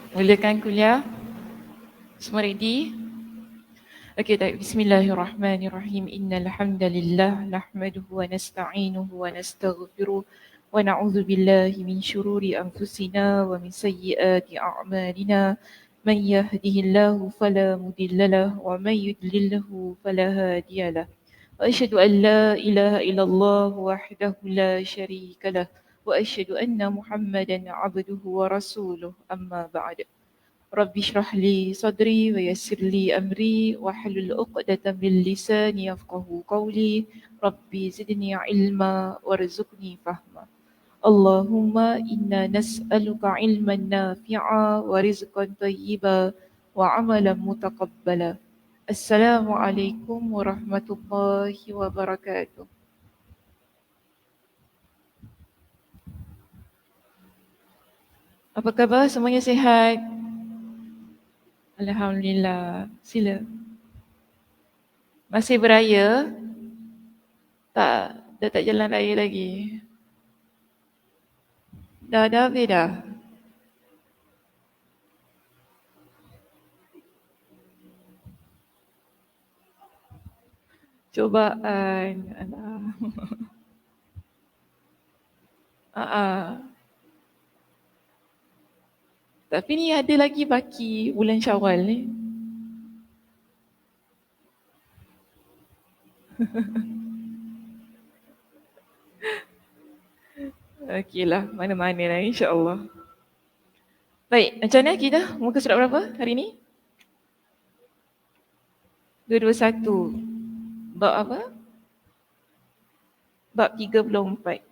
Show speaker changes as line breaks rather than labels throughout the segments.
Mulakan kuliah. Semua ready? Okey, baik. Bismillahirrahmanirrahim. Innal hamdalillah nahmaduhu wa nasta'inuhu wa nastaghfiruh wa na'udzu billahi min shururi anfusina wa min sayyiati a'malina. Man yahdihillahu fala mudhillalah wa man yudlilhu fala hadiyalah. Wa asyhadu an la ilaha illallah wahdahu la syarika lah wa asyhadu anna Muhammadan 'abduhu wa rasuluh. Amma ba'd. Rabbi shrah li sadri wa yassir li amri wa hlul 'uqdatam min lisani yafqahu qawli. Rabbi zidni ilma warzuqni fahma. Allahumma inna nas'aluka ilman nafi'a wa rizqan tayyiba wa amalan mutaqabbala. Assalamualaikum warahmatullahi wabarakatuh. Apa khabar? Semuanya sihat? Alhamdulillah. Sila. Masih beraya? Tak, dah tak jalan raya lagi. Dah habis dah. Cobaan. Alah. Tapi ni ada lagi baki bulan Syawal ni. Okeylah, mana-mana lah insya-Allah. Baik, macam mana kita? Muka surat berapa hari ni? 221. Bab apa? Bab 34.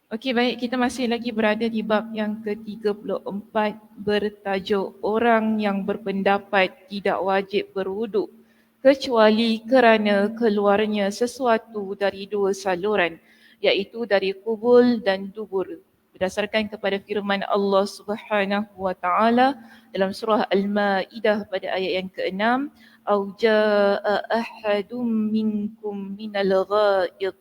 Okey, baik, kita masih lagi berada di bab yang ke-34 bertajuk orang yang berpendapat tidak wajib berwuduk kecuali kerana keluarnya sesuatu dari dua saluran, iaitu dari qubul dan dubur, berdasarkan kepada firman Allah Subhanahu wa taala dalam surah Al-Maidah pada ayat yang ke-6, au jaa ahadum minkum minal ghaid,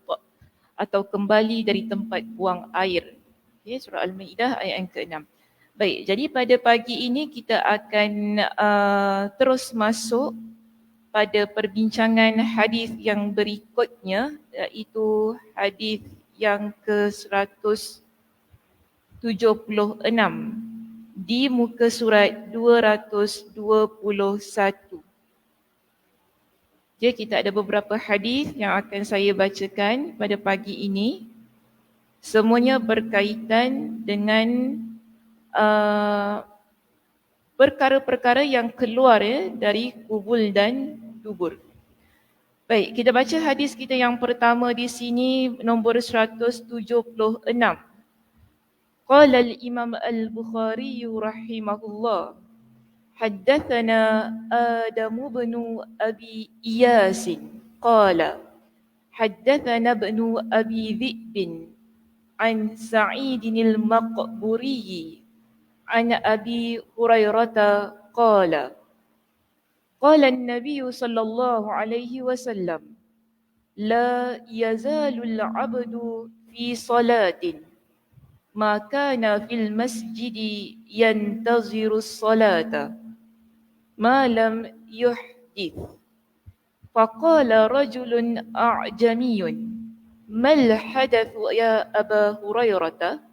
atau kembali dari tempat buang air. Okay, surah Al-Maidah ayat yang ke-6. Baik, jadi pada pagi ini kita akan terus masuk pada perbincangan hadis yang berikutnya, iaitu hadis yang ke-176 di muka surat 221. Jadi kita ada beberapa hadis yang akan saya bacakan pada pagi ini. Semuanya berkaitan dengan perkara-perkara yang keluar dari kubul dan dubur. Baik, kita baca hadis kita yang pertama di sini, nombor 176. Qala al-Imam al-Bukhari rahimahullah, حدثنا آدم بن أبي إياس قال حدثنا ابن أبي ذئب عن سعيد المقبوري عن أبي هريرة قال قال النبي صلى الله عليه وسلم لا يزال العبد في صلاة ما كان في المسجد ينتظر الصلاة ما لم يحدث. فقال رجل أعجمي ما الحدث يا أبا هريرة؟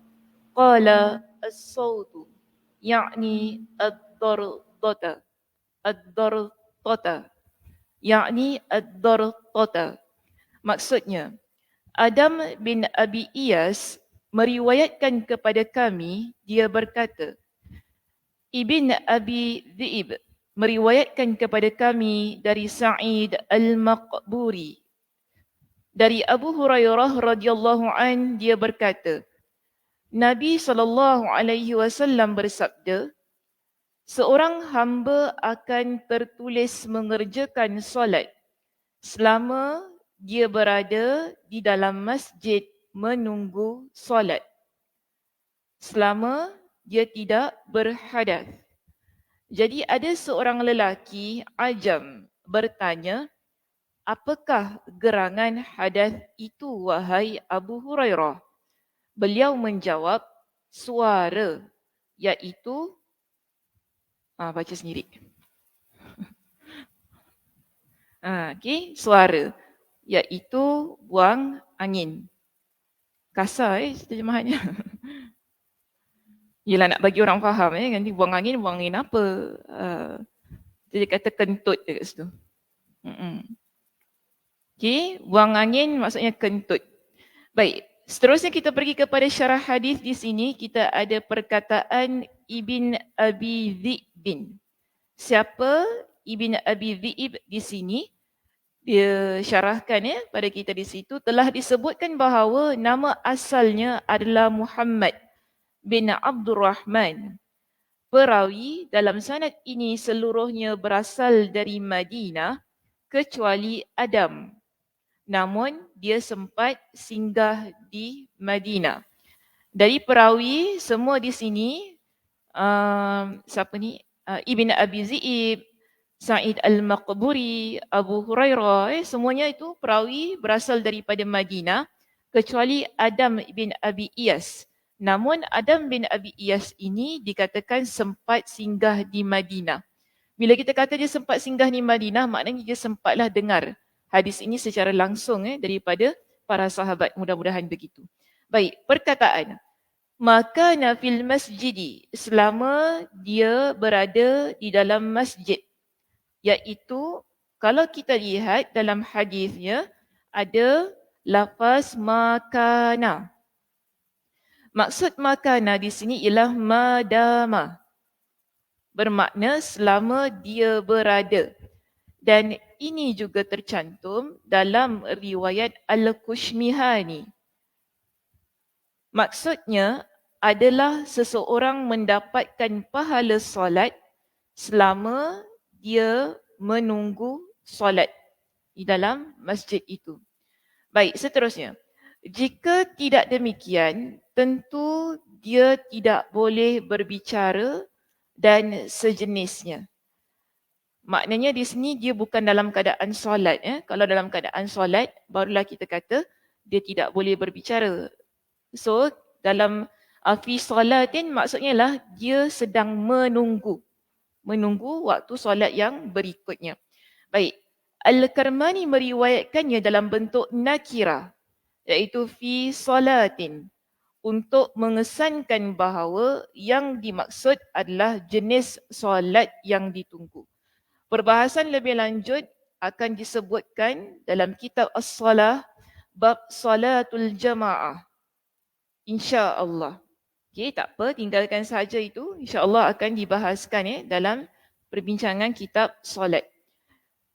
قال الصوت يعني الضرطة يعني الضرطة. Maksudnya, Adam bin Abi Iyas meriwayatkan kepada kami, dia berkata, Ibn Abi Dhi'ib meriwayatkan kepada kami dari Sa'id al-Maqburi. Dari Abu Hurairah radhiyallahu an, dia berkata, Nabi SAW bersabda, seorang hamba akan tertulis mengerjakan solat selama dia berada di dalam masjid menunggu solat selama dia tidak berhadas. Jadi ada seorang lelaki ajam bertanya, apakah gerangan hadas itu wahai Abu Hurairah? Beliau menjawab, suara, iaitu, baca sendiri. Suara, iaitu buang angin. Kasar terjemahannya. Yelah nak bagi orang faham nanti buang angin apa? Jadi kata kentut je kat situ. Buang angin maksudnya kentut. Baik, seterusnya kita pergi kepada syarah hadis di sini. Kita ada perkataan Ibn Abi Dhi'bin. Siapa Ibn Abi Dhi'ib di sini? Dia syarahkan pada kita di situ, telah disebutkan bahawa nama asalnya adalah Muhammad bin Abdurrahman. Perawi dalam sanad ini seluruhnya berasal dari Madinah kecuali Adam. Namun dia sempat singgah di Madinah. Dari perawi semua di sini, Ibn Abi Zi'ib, Sa'id Al-Maqburi, Abu Hurairah, semuanya itu perawi berasal daripada Madinah kecuali Adam bin Abi Iyas. Namun Adam bin Abi Iyas ini dikatakan sempat singgah di Madinah. Bila kita kata dia sempat singgah di Madinah, maknanya dia sempatlah dengar hadis ini secara langsung daripada para sahabat, mudah-mudahan begitu. Baik, perkataan makana fil masjidi, selama dia berada di dalam masjid, iaitu kalau kita lihat dalam hadisnya ada lafaz makana. Maksud makana di sini ialah madama, bermakna selama dia berada. Dan ini juga tercantum dalam riwayat Al-Kushmihani. Maksudnya adalah seseorang mendapatkan pahala solat selama dia menunggu solat di dalam masjid itu. Baik, seterusnya. Jika tidak demikian, tentu dia tidak boleh berbicara dan sejenisnya. Maknanya di sini dia bukan dalam keadaan solat. Kalau dalam keadaan solat, barulah kita kata dia tidak boleh berbicara. So, dalam fi solatin maksudnya lah dia sedang menunggu waktu solat yang berikutnya. Baik, Al-Karmani meriwayatkannya dalam bentuk nakira, iaitu fi solatin, untuk mengesankan bahawa yang dimaksud adalah jenis solat yang ditunggu. Perbahasan lebih lanjut akan disebutkan dalam kitab As-Salah bab Salatul Jamaah, insya-Allah. Tak apa, tinggalkan saja itu. Insya-Allah akan dibahaskan dalam perbincangan kitab solat.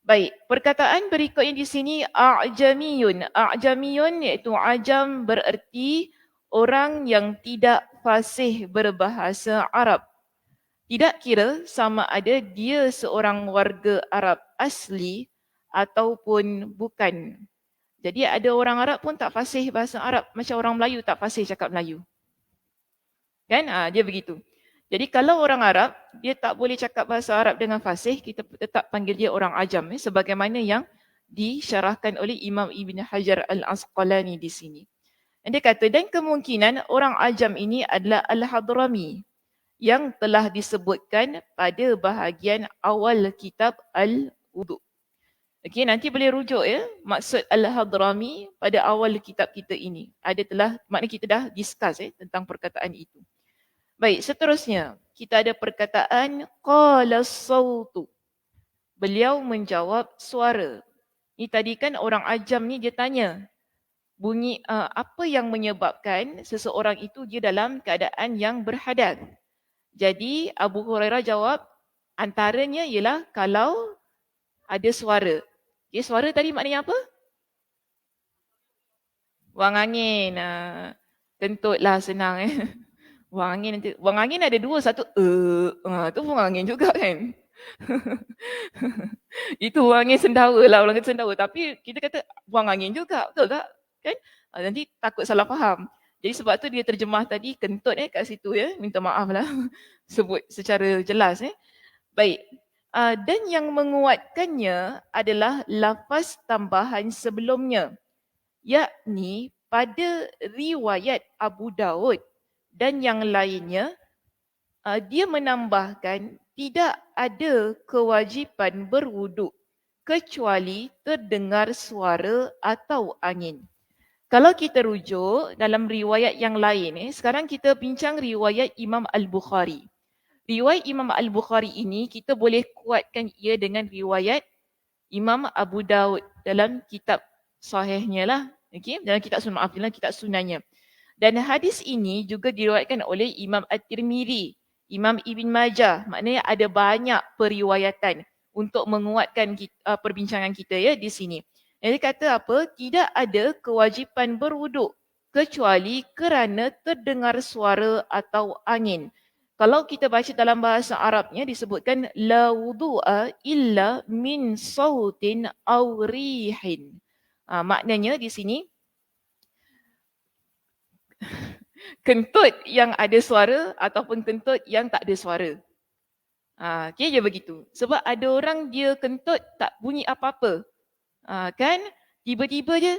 Baik, perkataan berikutnya di sini a'jamiyun. A'jamiyun iaitu ajam bererti orang yang tidak fasih berbahasa Arab. Tidak kira sama ada dia seorang warga Arab asli ataupun bukan. Jadi ada orang Arab pun tak fasih bahasa Arab, macam orang Melayu tak fasih cakap Melayu. Kan? Dia begitu. Jadi kalau orang Arab, dia tak boleh cakap bahasa Arab dengan fasih, kita tetap panggil dia orang ajam. Sebagaimana yang disyarahkan oleh Imam Ibn Hajar Al-Asqalani di sini. Dan dia kata, dan kemungkinan orang ajam ini adalah Al-Hadrami, yang telah disebutkan pada bahagian awal kitab Al-Wudu. Okey, nanti boleh rujuk maksud Al-Hadrami pada awal kitab kita ini. Maknanya kita dah discuss tentang perkataan itu. Baik, seterusnya kita ada perkataan qala as-sautu. Beliau menjawab suara. Ni tadi kan orang ajam ni dia tanya bunyi apa yang menyebabkan seseorang itu dia dalam keadaan yang berhadas. Jadi Abu Hurairah jawab, antaranya ialah kalau ada suara. Okay, suara tadi maknanya apa? Buang angin. Kentutlah senang. Buang angin ada dua, satu tu buang angin juga kan. Itu buang angin sendawa lah, orang kata sendawa. Tapi kita kata buang angin juga, betul tak? Kan? Nanti takut salah faham. Jadi sebab tu dia terjemah tadi kentut kat situ ya. Minta maaf lah sebut secara jelas. Baik. Dan yang menguatkannya adalah lafaz tambahan sebelumnya. Yakni pada riwayat Abu Daud dan yang lainnya, dia menambahkan tidak ada kewajipan berwuduk kecuali terdengar suara atau angin. Kalau kita rujuk dalam riwayat yang lain, sekarang kita bincang riwayat Imam Al-Bukhari. Riwayat Imam Al-Bukhari ini kita boleh kuatkan ia dengan riwayat Imam Abu Daud dalam kitab sahihnya lah. Okay? Dalam kitab dalam kitab sunannya. Dan hadis ini juga diriwayatkan oleh Imam At-Tirmidzi, Imam Ibn Majah. Maknanya ada banyak periwayatan untuk menguatkan perbincangan kita ya di sini. Jadi kata apa? Tidak ada kewajipan berwuduk kecuali kerana terdengar suara atau angin. Kalau kita baca dalam bahasa Arabnya disebutkan la wudu'a illa min sautin aw rihin. Maknanya di sini kentut yang ada suara ataupun kentut yang tak ada suara. Okay, je begitu. Sebab ada orang dia kentut tak bunyi apa-apa. Kan? Tiba-tiba je,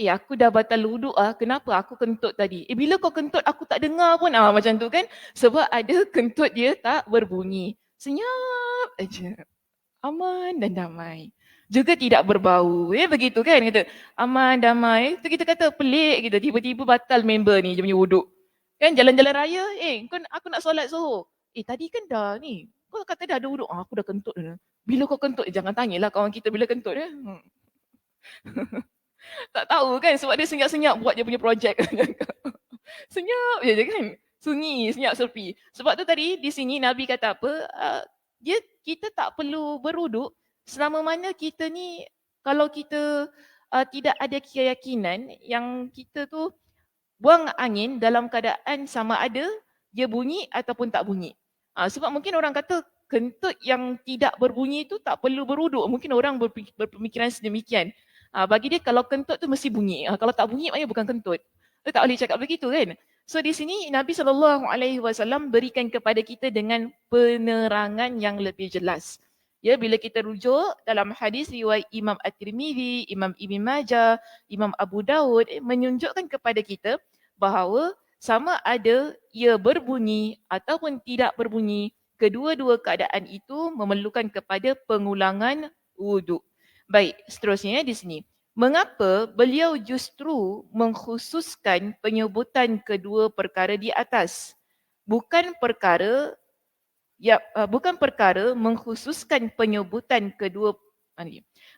aku dah batal wuduk kenapa aku kentut tadi? Bila kau kentut aku tak dengar pun. Macam tu kan? Sebab ada kentut dia tak berbunyi. Senyap aja. Aman dan damai. Juga tidak berbau. Begitu kan? Kata, aman, damai. Tu kita kata pelik gitu. Tiba-tiba batal member ni dia punya wuduk. Kan jalan-jalan raya, aku nak solat Zuhur. Tadi kan dah ni. Kau kata dah ada wuduk. Aku dah kentut dah. Bila kau kentut? Jangan tanyalah kawan kita bila kentut ya. Tak tahu kan sebab dia senyap-senyap buat dia punya projek. Senyap je kan. Sunyi, senyap sepi. Sebab tu tadi di sini Nabi kata apa? Kita tak perlu berwuduk selama mana kita ni kalau kita tidak ada keyakinan yang kita tu buang angin dalam keadaan sama ada dia bunyi ataupun tak bunyi. Sebab mungkin orang kata kentut yang tidak berbunyi itu tak perlu berwuduk. Mungkin orang berpemikiran sedemikian. Bagi dia kalau kentut tu mesti bunyi. Kalau tak bunyi maknanya bukan kentut. Dia tak boleh cakap begitu kan. So di sini Nabi SAW berikan kepada kita dengan penerangan yang lebih jelas. Ya, bila kita rujuk dalam hadis riwayat Imam At-Tirmidzi, Imam Ibn Majah, Imam Abu Daud menunjukkan kepada kita bahawa sama ada ia berbunyi ataupun tidak berbunyi, kedua-dua keadaan itu memerlukan kepada pengulangan wuduk. Baik, seterusnya di sini. Mengapa beliau justru mengkhususkan penyebutan kedua perkara di atas? Bukan perkara mengkhususkan penyebutan kedua.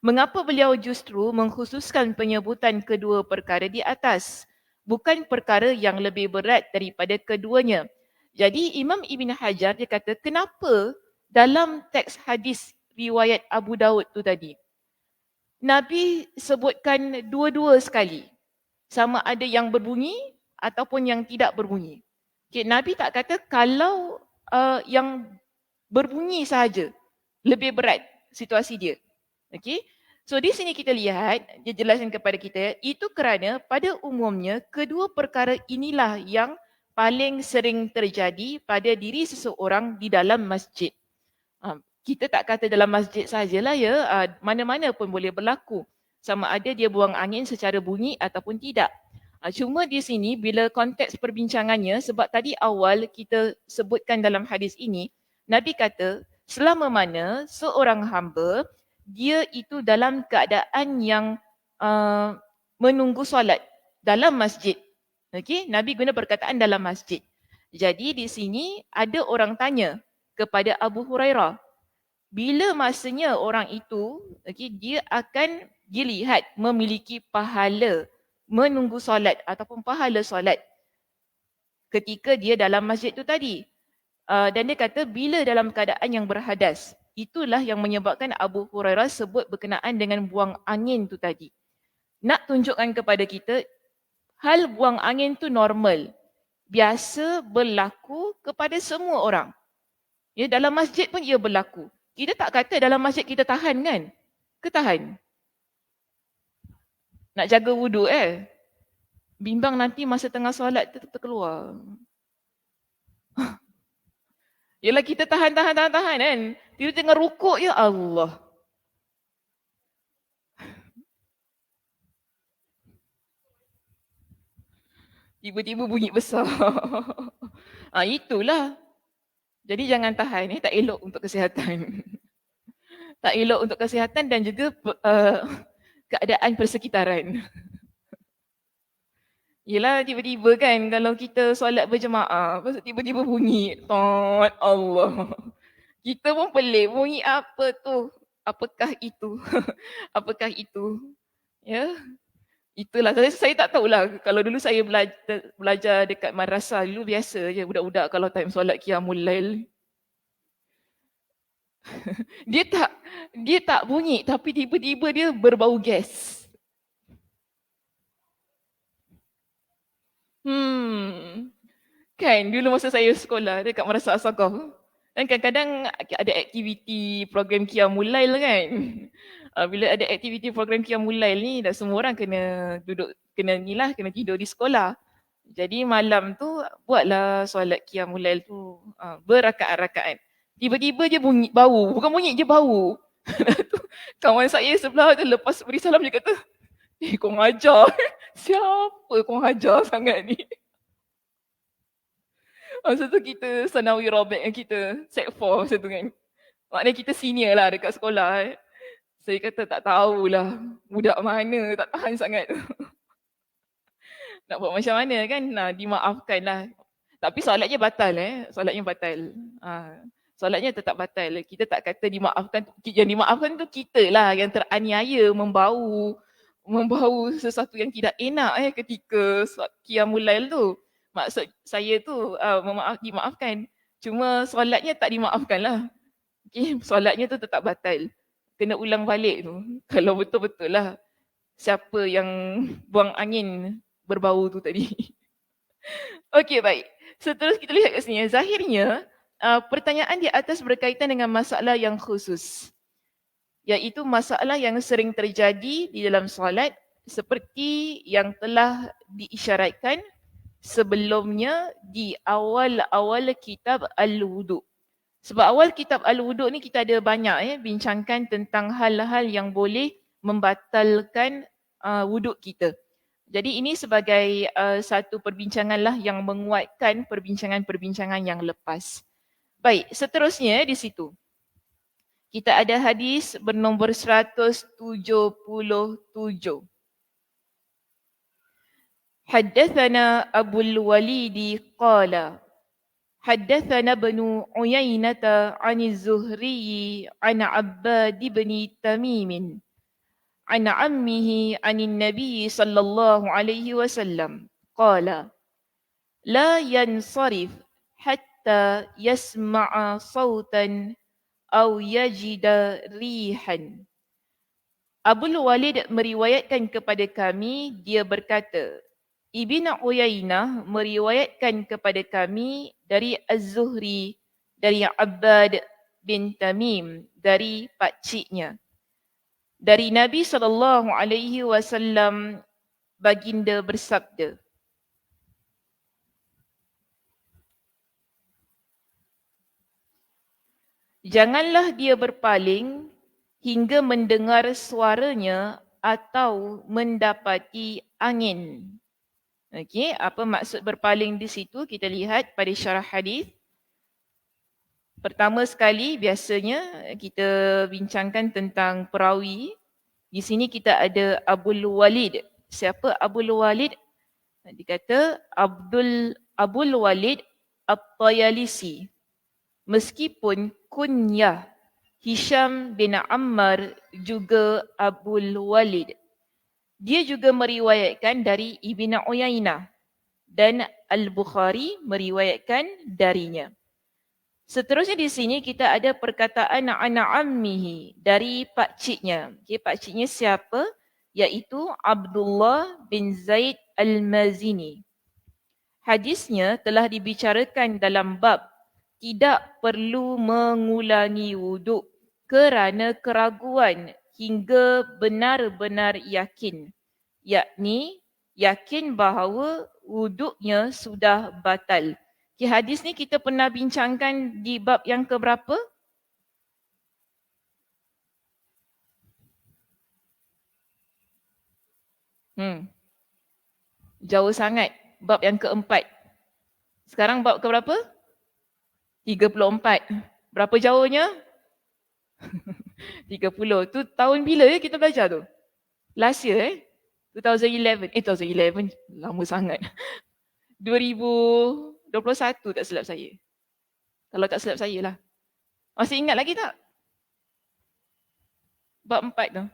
Mengapa beliau justru mengkhususkan penyebutan kedua perkara di atas? Bukan perkara yang lebih berat daripada keduanya. Jadi Imam Ibn Hajar dia kata kenapa dalam teks hadis riwayat Abu Daud tu tadi Nabi sebutkan dua-dua sekali. Sama ada yang berbunyi ataupun yang tidak berbunyi. Okay, Nabi tak kata kalau yang berbunyi sahaja lebih berat situasi dia. Okay? So di sini kita lihat, dia jelaskan kepada kita, itu kerana pada umumnya kedua perkara inilah yang paling sering terjadi pada diri seseorang di dalam masjid. Kita tak kata dalam masjid sajalah ya, mana-mana pun boleh berlaku. Sama ada dia buang angin secara bunyi ataupun tidak. Cuma di sini bila konteks perbincangannya, sebab tadi awal kita sebutkan dalam hadis ini, Nabi kata selama mana seorang hamba, dia itu dalam keadaan yang menunggu solat dalam masjid. Okay? Nabi guna perkataan dalam masjid. Jadi di sini ada orang tanya kepada Abu Hurairah, bila masanya orang itu, dia akan dilihat memiliki pahala menunggu solat ataupun pahala solat ketika dia dalam masjid tu tadi. Dan dia kata bila dalam keadaan yang berhadas. Itulah yang menyebabkan Abu Hurairah sebut berkenaan dengan buang angin tu tadi. Nak tunjukkan kepada kita, hal buang angin tu normal. Biasa berlaku kepada semua orang. Ya, dalam masjid pun ia berlaku. Kita tak kata dalam masjid kita tahan kan? Ketahan. Nak jaga wuduk bimbang nanti masa tengah solat terkeluar. Yelah kita tahan kan. Tiba-tiba tengah rukuk, ya Allah. Tiba-tiba bunyi besar. Itulah. Jadi jangan tahan, tak elok untuk kesihatan. Tak elok untuk kesihatan dan juga keadaan persekitaran. Yelah tiba-tiba kan kalau kita solat berjemaah, lepas tiba-tiba bunyi, tot Allah. Kita pun pelik, bunyi apa tu? Apakah itu? Apakah itu? Ya, itulah. Saya tak tahulah. Kalau dulu saya belajar dekat madrasah, dulu biasa je budak-budak kalau time solat qiyamul lail. Dia tak bunyi tapi tiba-tiba dia berbau gas. Kan dulu masa saya sekolah dekat Madrasah As-Saghah, kan kadang-kadang ada aktiviti program qiyamul lail kan. Bila ada aktiviti program qiyamul lail ni, dah semua orang kena duduk, kena tidur di sekolah. Jadi malam tu buatlah solat qiyamul lail tu berrakaat-rakaat. Tiba-tiba je bunyi bau, bukan bunyi je bau. Kawan saya sebelah tu lepas beri salam dia kata, kau ngajar. Siapa kau ngajar sangat ni? Masa tu kita Sanawi Robek kita Sec 4 masa tu kan. Maknanya kita senior lah dekat sekolah. Saya kata tak tahulah budak mana tak tahan sangat tu. Nak buat macam mana kan? Dimaafkan lah. Tapi solatnya batal solatnya batal. Solatnya tetap batal. Kita tak kata dimaafkan. Yang dimaafkan tu kita lah yang teraniaya membau sesuatu yang tidak enak ketika qiyamul lail tu. Maksud saya tu dimaafkan. Cuma solatnya tak dimaafkan lah. Okay, solatnya tu tetap batal. Kena ulang balik tu. Kalau betul-betul lah siapa yang buang angin berbau tu tadi. Okey, baik. Seterusnya kita lihat kat sini. Zahirnya, pertanyaan di atas berkaitan dengan masalah yang khusus. Iaitu masalah yang sering terjadi di dalam solat seperti yang telah diisyaratkan sebelumnya di awal-awal kitab Al-Wudu. Sebab awal kitab Al-Wudu ni kita ada banyak bincangkan tentang hal-hal yang boleh membatalkan wuduk kita. Jadi ini sebagai satu perbincangan lah yang menguatkan perbincangan-perbincangan yang lepas. Baik, seterusnya di situ. Kita ada hadis bernombor 177. Haddathana Abul Walidi qala Haddathana Ibnu Uyainah 'ani Az-Zuhri 'an Abbad bin Tamim 'an 'ammihi 'anin Nabi sallallahu alaihi wasallam qala la yansarif hatta yasma'a sautan aw yajida rihan. Abul Walid meriwayatkan kepada kami, dia berkata, Ibnu Uyainah meriwayatkan kepada kami dari Az-Zuhri, dari Abbad bin Tamim, dari pakciknya. Dari Nabi SAW, baginda bersabda, janganlah dia berpaling hingga mendengar suaranya atau mendapati angin. Okey, apa maksud berpaling di situ? Kita lihat pada syarah hadis. Pertama sekali biasanya kita bincangkan tentang perawi. Di sini kita ada Abul Walid. Siapa Abul Walid? Dia kata Abul Walid At-Tayalisi. Meskipun kunyah Hisham bin Ammar juga Abul Walid. Dia juga meriwayatkan dari Ibnu Uyainah dan Al-Bukhari meriwayatkan darinya. Seterusnya di sini kita ada perkataan ana ammihi dari pakciknya. Okay, pakciknya siapa? Iaitu Abdullah bin Zaid Al-Mazini. Hadisnya telah dibicarakan dalam bab tidak perlu mengulangi wuduk kerana keraguan hingga benar-benar yakin, yakni yakin bahawa wuduknya sudah batal. Okay, hadis ni kita pernah bincangkan di bab yang keberapa? Jauh sangat. Bab yang keempat. Sekarang bab keberapa? 34. Berapa jauhnya? 30. Tu tahun bila kita belajar tu? Last year 2011. 2011. Lama sangat. 2021 tak silap saya. Kalau tak silap saya lah. Masih ingat lagi tak? Bab 4 tu.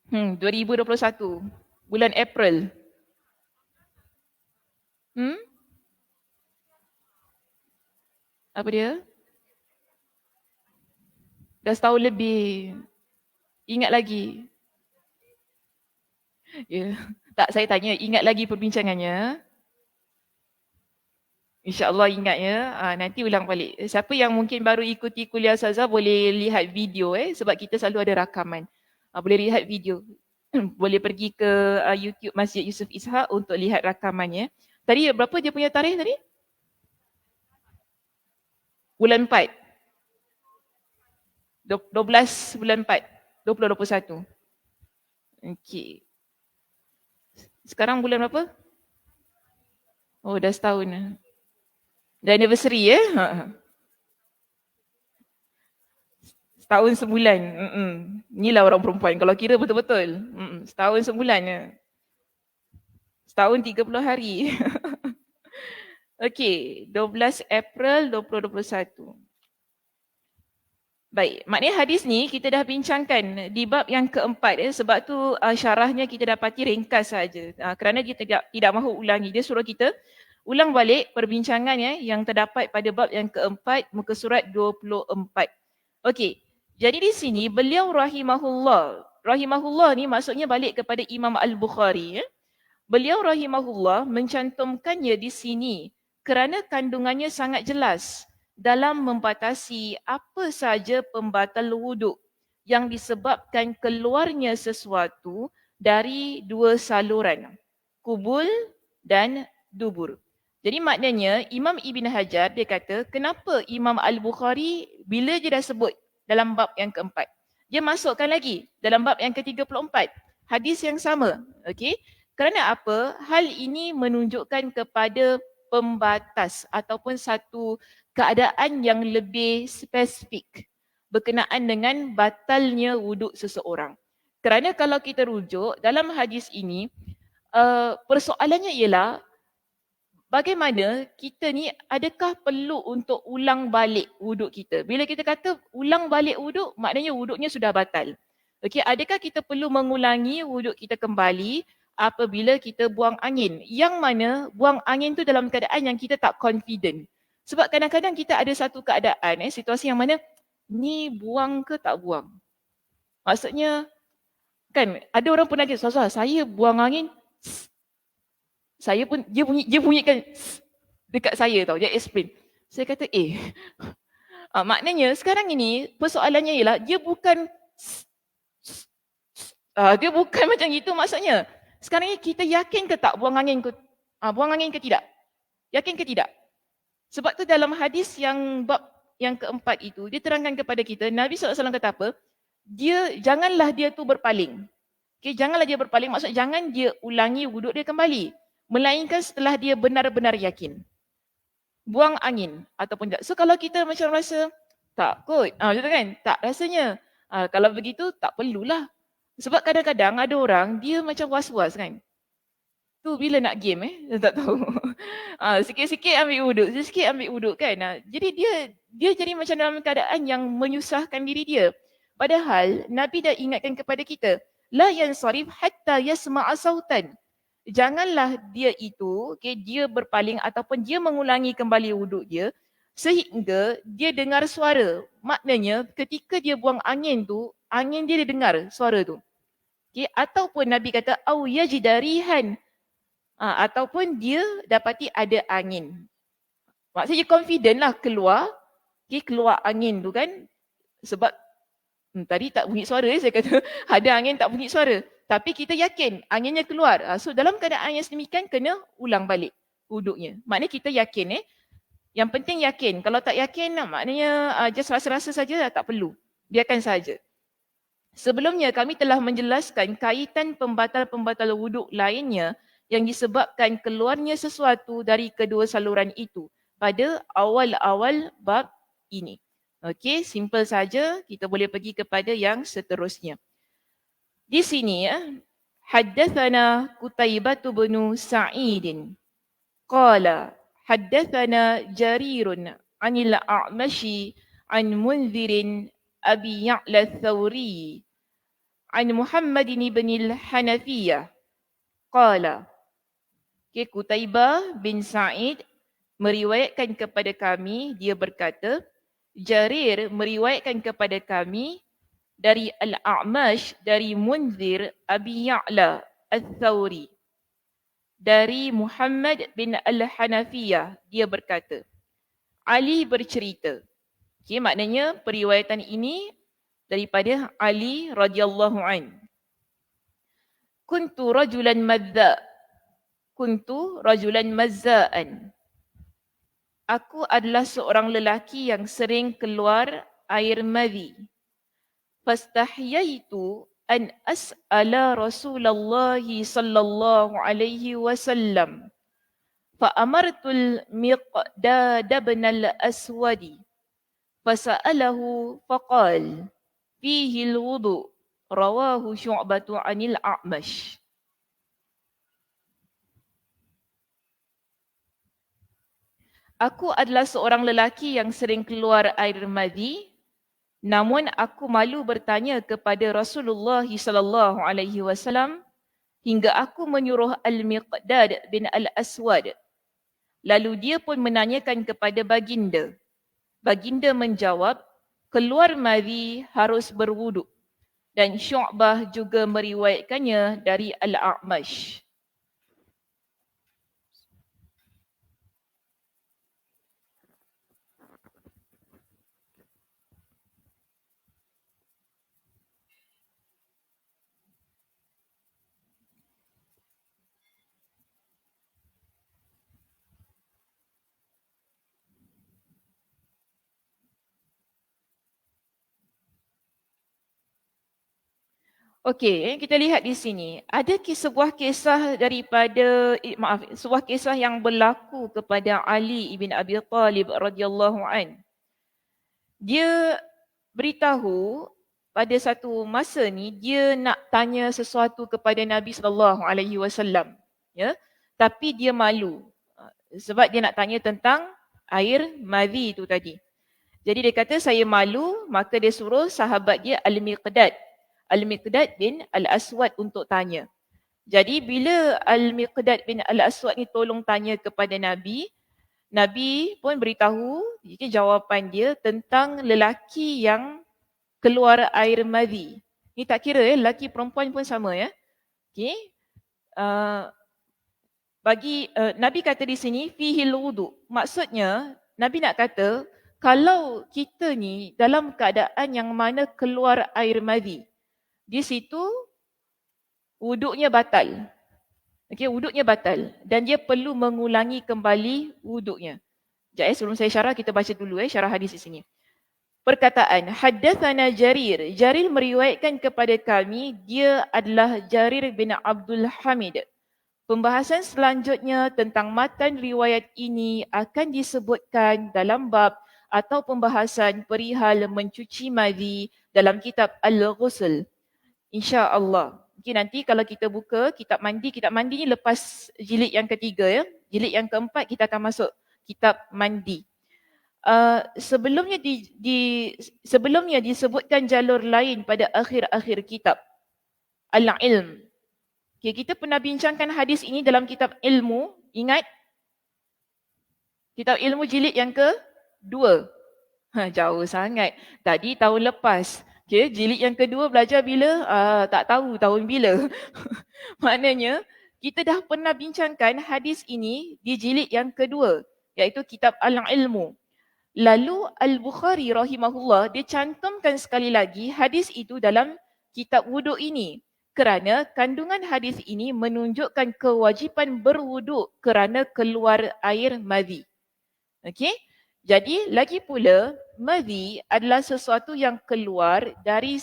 2021. Bulan April. Apa dia? Dah setahun lebih. Ingat lagi. Ya. Tak, saya tanya, ingat lagi perbincangannya? InsyaAllah ingat ya. Nanti ulang balik. Siapa yang mungkin baru ikuti kuliah Saza boleh lihat video sebab kita selalu ada rakaman. Boleh lihat video. Boleh pergi ke YouTube Masjid Yusof Ishak untuk lihat rakamannya. Tadi berapa dia punya tarikh tadi? Bulan 4. 12 bulan 4. 2021. Okey. Sekarang bulan berapa? Oh, dah setahun. Dah anniversary Setahun sebulan. Inilah orang perempuan kalau kira betul-betul. Setahun sebulan. Setahun 30 hari. Okey, 12 April 2021. Baik, maknanya hadis ni kita dah bincangkan di bab yang keempat sebab tu syarahnya kita dapati ringkas saja. Kerana kita tidak mahu ulangi, dia suruh kita ulang balik perbincangan yang terdapat pada bab yang keempat muka surat 24. Okey, jadi di sini beliau rahimahullah ni maksudnya balik kepada Imam Al-Bukhari. Beliau rahimahullah mencantumkannya di sini kerana kandungannya sangat jelas dalam membatasi apa saja pembatal wuduk yang disebabkan keluarnya sesuatu dari dua saluran, kubul dan dubur. Jadi maknanya Imam Ibn Hajar dia kata kenapa Imam Al-Bukhari bila dia dah sebut dalam bab yang keempat, dia masukkan lagi dalam bab yang ke-34 hadis yang sama. Okey? Kerana apa? Hal ini menunjukkan kepada pembatas ataupun satu keadaan yang lebih spesifik berkenaan dengan batalnya wuduk seseorang. Kerana kalau kita rujuk dalam hadis ini, persoalannya ialah bagaimana kita ni adakah perlu untuk ulang balik wuduk kita? Bila kita kata ulang balik wuduk, maknanya wuduknya sudah batal. Okey, adakah kita perlu mengulangi wuduk kita kembali apabila kita buang angin? Yang mana buang angin tu dalam keadaan yang kita tak confident. Sebab kadang-kadang kita ada satu keadaan, situasi yang mana ni buang ke tak buang. Maksudnya kan ada orang pernah kata, saya buang angin, saya pun dia bunyikan dekat saya tau, dia explain. Saya kata maknanya sekarang ini persoalannya ialah dia bukan macam itu maksudnya. Sekarang ni kita yakin ke tak buang angin ke tidak? Yakin ke tidak? Sebab tu dalam hadis yang bab yang keempat itu dia terangkan kepada kita, Nabi SAW kata apa? Janganlah dia tu berpaling. Okay, janganlah dia berpaling, maksud jangan dia ulangi wuduk dia kembali. Melainkan setelah dia benar-benar yakin. Buang angin ataupun tak. So kalau kita macam rasa tak kot, macam kan? Tak rasanya. Kalau begitu tak perlulah. Sebab kadang-kadang ada orang dia macam was-was kan. Tu bila nak game tak tahu. Sikit-sikit ambil wuduk, sikit ambil wuduk kan. Jadi dia jadi macam dalam keadaan yang menyusahkan diri dia. Padahal Nabi dah ingatkan kepada kita, la yansarif hatta yasma'a sautan. Janganlah dia itu, dia berpaling ataupun dia mengulangi kembali wuduk dia sehingga dia dengar suara. Maknanya ketika dia buang angin tu, angin dia dengar suara tu. Ataupun Nabi kata au yajidarihan, ataupun dia dapati ada angin. Maksudnya confident lah keluar Okay, keluar angin tu kan, sebab tadi tak bunyi suara saya kata ada angin tak bunyi suara. Tapi kita yakin anginnya keluar. So dalam keadaan yang sedemikian kena ulang balik wuduknya. Maknanya kita yakin Yang penting yakin. Kalau tak yakin maknanya just rasa-rasa saja tak perlu. Biarkan saja. Sebelumnya kami telah menjelaskan kaitan pembatal-pembatal wuduk lainnya yang disebabkan keluarnya sesuatu dari kedua saluran itu pada awal-awal bab ini. Okey, simple saja. Kita boleh pergi kepada yang seterusnya. Di sini haddatsana Qutaibah bin Sa'id qala haddatsana Jarirun 'anil A'mashi 'an Munzirin Abi Ya'la Thawri 'an Muhammad bin al-Hanafiyah qala. Okay, Qutaibah bin Sa'id meriwayatkan kepada kami, dia berkata, Jarir meriwayatkan kepada kami dari Al-A'mash, dari Munzir Abi Ya'la Al-Thawri, dari Muhammad bin Al-Hanafiyah, dia berkata, Ali bercerita. Okay, maknanya periwayatan ini daripada Ali radhiyallahu an. Kuntu rajulan mazza'an. Aku adalah seorang lelaki yang sering keluar air madhi. Fastahyaitu an as'ala Rasulullah sallallahu alaihi wasallam. Fa'amartul Miqdad bin al-Aswadi. Fasa'alahu faqal. Fihi al-wudu. Rawahu Syu'batu anil A'mash. Aku adalah seorang lelaki yang sering keluar air madhi. Namun aku malu bertanya kepada Rasulullah sallallahu alaihi wasallam hingga aku menyuruh Al-Miqdad bin Al-Aswad. Lalu dia pun menanyakan kepada baginda. Baginda menjawab, keluar madhi harus berwuduk. Dan Syu'bah juga meriwayatkannya dari Al-A'mash. Okey, kita lihat di sini. Ada sebuah kisah daripada sebuah kisah yang berlaku kepada Ali ibn Abi Talib radhiyallahu an. Dia beritahu pada satu masa ni dia nak tanya sesuatu kepada Nabi sallallahu alaihi wasallam, ya. Tapi dia malu sebab dia nak tanya tentang air madhi tu tadi. Jadi dia kata saya malu, maka dia suruh sahabat dia Al-Miqdad bin Al-Aswad untuk tanya. Jadi bila Al-Miqdad bin Al-Aswad ni tolong tanya kepada Nabi, Nabi pun beritahu jawapan dia tentang lelaki yang keluar air madhi. Ni tak kira lelaki perempuan pun sama ya. Okey. Nabi kata di sini fihil wudu. Maksudnya Nabi nak kata kalau kita ni dalam keadaan yang mana keluar air madhi, di situ wuduknya batal. Okey, wuduknya batal dan dia perlu mengulangi kembali wuduknya. Sekejap sebelum saya syarah kita baca dulu syarah hadis di sini. Perkataan haddatsana Jarir. Jarir meriwayatkan kepada kami, dia adalah Jarir bin Abdul Hamid. Pembahasan selanjutnya tentang matan riwayat ini akan disebutkan dalam bab atau pembahasan perihal mencuci madhi dalam kitab Al-Ghusl. InsyaAllah. Okay, nanti kalau kita buka kitab mandi ni lepas jilid yang ketiga ya. Jilid yang keempat kita akan masuk kitab mandi. Sebelumnya disebutkan jalur lain pada akhir-akhir kitab Al-Ilm. Okay, kita pernah bincangkan hadis ini dalam kitab ilmu. Ingat? Kitab ilmu jilid yang kedua. Jauh sangat. Tadi tahun lepas. Okay, jilid yang kedua belajar bila? Tak tahu tahun bila. Maknanya, kita dah pernah bincangkan hadis ini di jilid yang kedua, iaitu kitab Al-Ilmu. Lalu Al-Bukhari rahimahullah, dia cantumkan sekali lagi hadis itu dalam kitab wuduk ini. Kerana kandungan hadis ini menunjukkan kewajipan berwuduk kerana keluar air madhi. Okey? Jadi lagi pula, madhi adalah sesuatu yang keluar dari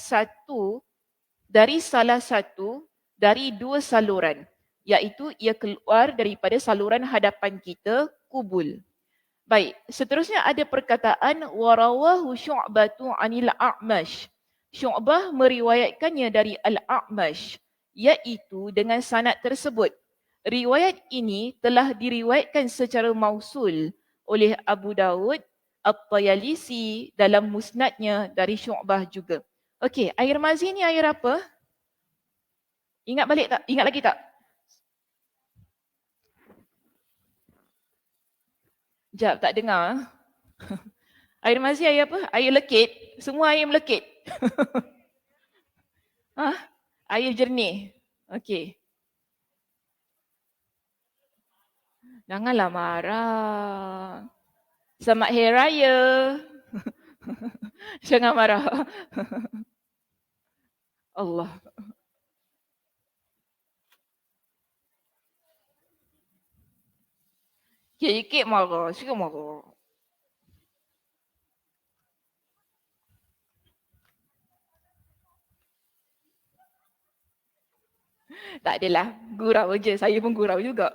salah satu dari dua saluran, iaitu ia keluar daripada saluran hadapan kita, kubul. Baik, seterusnya ada perkataan warawahu syu'batu 'anil a'mash. Syu'bah meriwayatkannya dari al-a'mash, iaitu dengan sanad tersebut. Riwayat ini telah diriwayatkan secara mausul oleh Abu Dawud At-Tayalisi dalam musnadnya dari Syu'bah juga. Okey, air mazi ni air apa? Ingat balik tak? Ingat lagi tak? Jap, tak dengar. Air mazi air apa? Air lekit. Semua air melekit. Air jernih. Okey. Janganlah marah. Selamat Hari Raya. Jangan marah. Allah. Sikit-sikit marah. Sikit marah. Tak adalah. Gurau je. Saya pun gurau juga.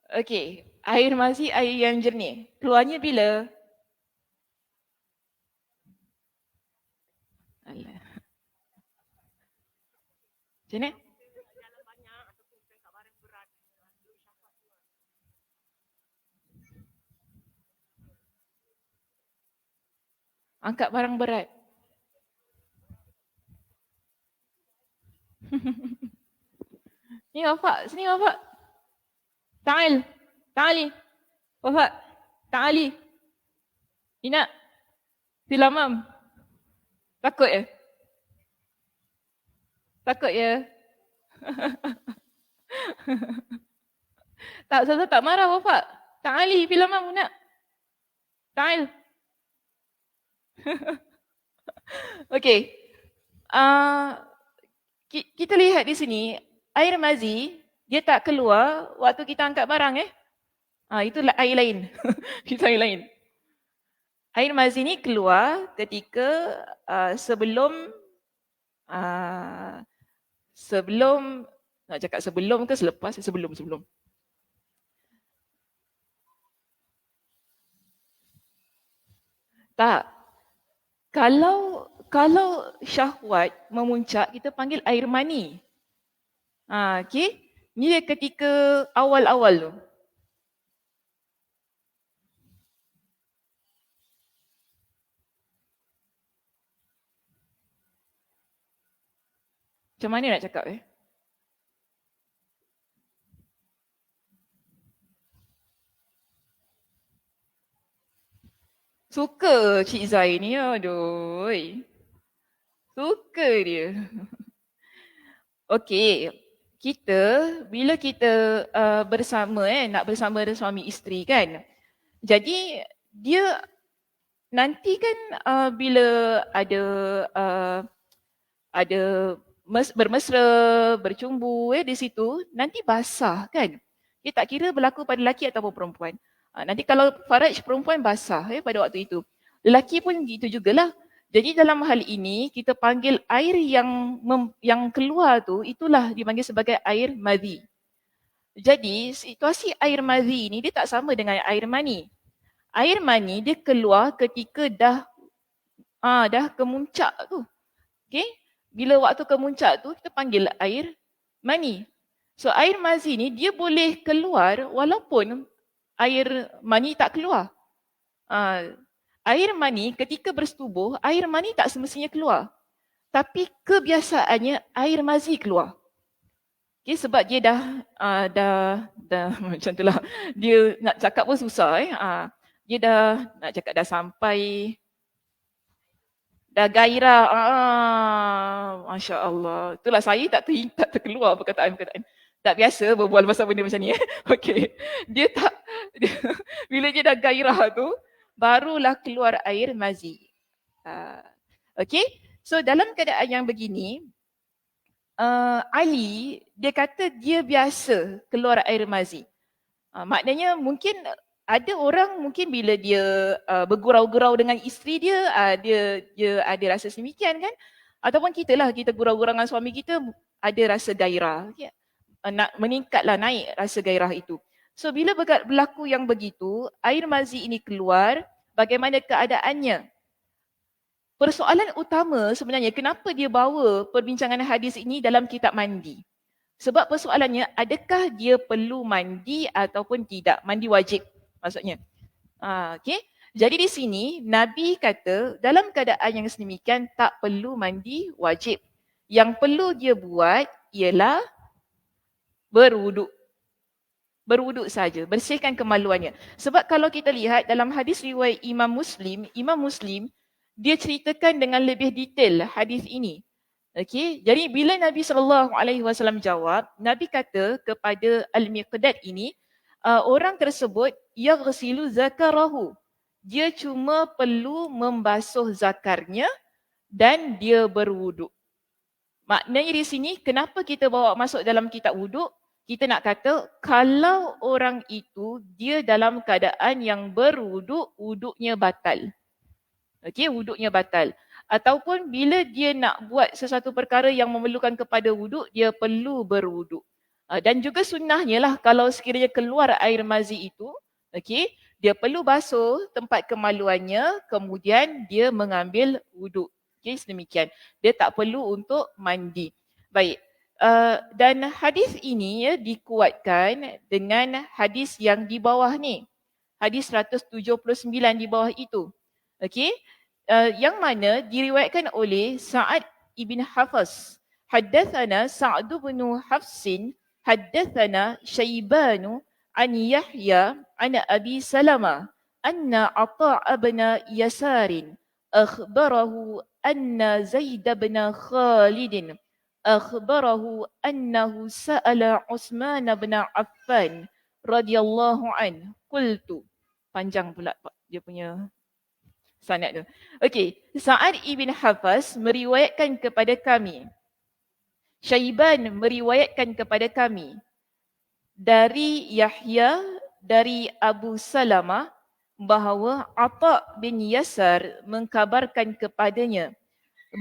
Okey. Air mazi air yang jernih. Keluarnya bila? Alah. Macam mana? Angkat barang berat. Ni Wafak. Sini Wafak. Ta'al. Ta'ali. Wafak. Ta'ali. Ina. Filamam. Takut ya? Takut ya? Tak, saya tak marah Wafak. Ta'ali. Filamam nak. Ta'al. Okey. Kita lihat di sini, air mazi, dia tak keluar waktu kita angkat barang itulah air lain. Itu air lain. Air mazi ni keluar ketika sebelum nak cakap sebelum ke selepas? Sebelum. Tak. Kalau syahwat memuncak, kita panggil air mani. Okey. Ni dia ketika awal-awal tu. Macam mana nak cakap Suka Cik Zai ni, aduh. Suka dia. Okey, bila kita bersama nak bersama suami isteri kan. Jadi dia nanti kan bila ada bermesra, bercumbu di situ, nanti basah kan. Dia tak kira berlaku pada lelaki ataupun perempuan. Nanti kalau faraj perempuan basah pada waktu itu. Lelaki pun gitu jugalah. Jadi dalam hal ini kita panggil air yang keluar tu, itulah dipanggil sebagai air madhi. Jadi situasi air madhi ni dia tak sama dengan air mani. Air mani dia keluar ketika dah kemuncak tu. Okey? Bila waktu kemuncak tu kita panggil air mani. So air mazi ni dia boleh keluar walaupun air mani tak keluar. Air mani ketika bersetubuh, air mani tak semestinya keluar. Tapi kebiasaannya air mazi keluar. Okay, sebab dia dah macam itulah. Dia nak cakap pun susah dia nak cakap dah sampai dah gairah. Masya Allah. Itulah saya tak terkeluar perkataan-perkataan. Tak biasa berbual pasal benda macam ni. Okey. Dia Bila dia dah gairah tu, barulah keluar air mazi. Okay, so dalam keadaan yang begini, Ali, dia kata dia biasa keluar air mazi. Maknanya mungkin ada orang mungkin bila dia bergurau-gurau dengan isteri dia, dia ada rasa sedemikian kan? Ataupun kita lah, kita gurau-gurau dengan suami kita, ada rasa gairah. Ya. Nak meningkatlah, naik rasa gairah itu. So bila berlaku yang begitu, air mazi ini keluar, bagaimana keadaannya? Persoalan utama sebenarnya kenapa dia bawa perbincangan hadis ini dalam kitab mandi? Sebab persoalannya, adakah dia perlu mandi ataupun tidak? Mandi wajib maksudnya. Okay. Jadi di sini Nabi kata dalam keadaan yang sedemikian tak perlu mandi wajib. Yang perlu dia buat ialah berwuduk. Berwuduk saja, bersihkan kemaluannya. Sebab kalau kita lihat dalam hadis riwayat Imam Muslim dia ceritakan dengan lebih detail hadis ini. Okey, jadi bila Nabi SAW jawab, Nabi kata kepada Al-Miqdad ini, orang tersebut yaghsilu zakarahu. Dia cuma perlu membasuh zakarnya dan dia berwuduk. Maknanya di sini kenapa kita bawa masuk dalam kitab wuduk? Kita nak kata kalau orang itu dia dalam keadaan yang berwuduk, wuduknya batal. Okey, wuduknya batal. Ataupun bila dia nak buat sesuatu perkara yang memerlukan kepada wuduk, dia perlu berwuduk. Dan juga sunnahnya lah kalau sekiranya keluar air mazi itu, okey, dia perlu basuh tempat kemaluannya, kemudian dia mengambil wuduk. Okey, sedemikian. Dia tak perlu untuk mandi. Baik. Dan hadis ini ya, dikuatkan dengan hadis yang di bawah ni. Hadis 179 di bawah itu. Okey, yang mana diriwayatkan oleh Sa'ad ibn Hafs. Haddathana Sa'd bin Hafsin, haddathana Syaibanu an Yahya an Abi Salama anna Ata' bin Yasarin akhbarahu anna Zaid bin Khalid akhbarahu annahu sa'ala Utsman bin Affan radhiyallahu an. Qultu. Panjang pula dia punya sanad tu. Okey, Sa'ad ibn Hafs meriwayatkan kepada kami. Syaiban meriwayatkan kepada kami dari Yahya dari Abu Salamah bahawa Ata' bin Yasar mengkabarkan kepadanya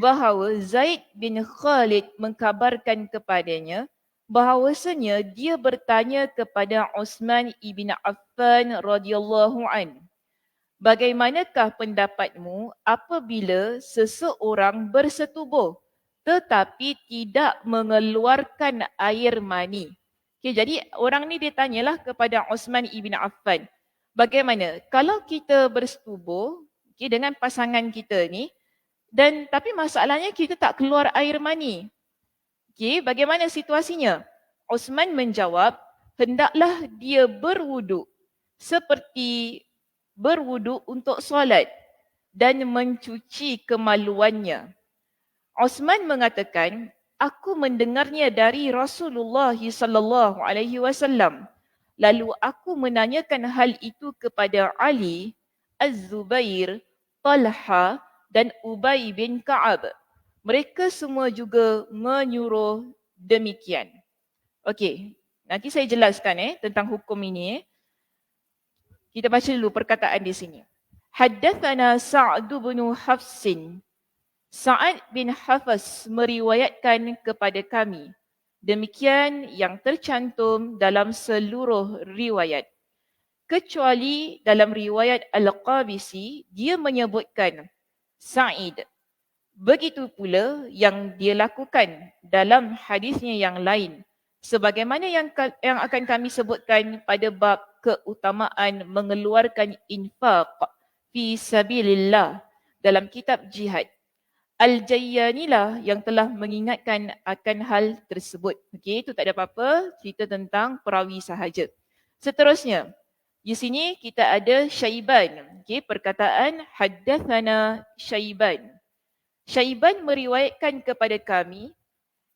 bahawa Zaid bin Khalid mengkabarkan kepadanya bahawasanya dia bertanya kepada Utsman ibn Affan radhiyallahu an. Bagaimanakah pendapatmu apabila seseorang bersetubuh tetapi tidak mengeluarkan air mani? Okay, jadi orang ni dia tanyalah kepada Utsman ibn Affan. Bagaimana kalau kita bersetubuh dengan pasangan kita ni dan tapi masalahnya kita tak keluar air mani. Okay, bagaimana situasinya? Utsman menjawab, hendaklah dia berwuduk seperti berwuduk untuk solat dan mencuci kemaluannya. Utsman mengatakan, aku mendengarnya dari Rasulullah sallallahu alaihi wasallam. Lalu aku menanyakan hal itu kepada Ali, Az-Zubair, Talha dan Ubay bin Ka'ab. Mereka semua juga menyuruh demikian. Okey, nanti saya jelaskan tentang hukum ini. Kita baca dulu perkataan di sini. Haddathana Sa'd bin Hafsin. Sa'ad bin Hafs meriwayatkan kepada kami. Demikian yang tercantum dalam seluruh riwayat. Kecuali dalam riwayat Al-Qabisi, dia menyebutkan Sa'id. Begitu pula yang dia lakukan dalam hadisnya yang lain. Sebagaimana yang akan kami sebutkan pada bab keutamaan mengeluarkan infaq fi sabilillah dalam kitab jihad. Al-Jayyani lah yang telah mengingatkan akan hal tersebut. Okey, itu tak ada apa-apa, cerita tentang perawi sahaja. Seterusnya, di sini kita ada Syaiban. Okey, perkataan haddathana Syaiban. Syaiban meriwayatkan kepada kami,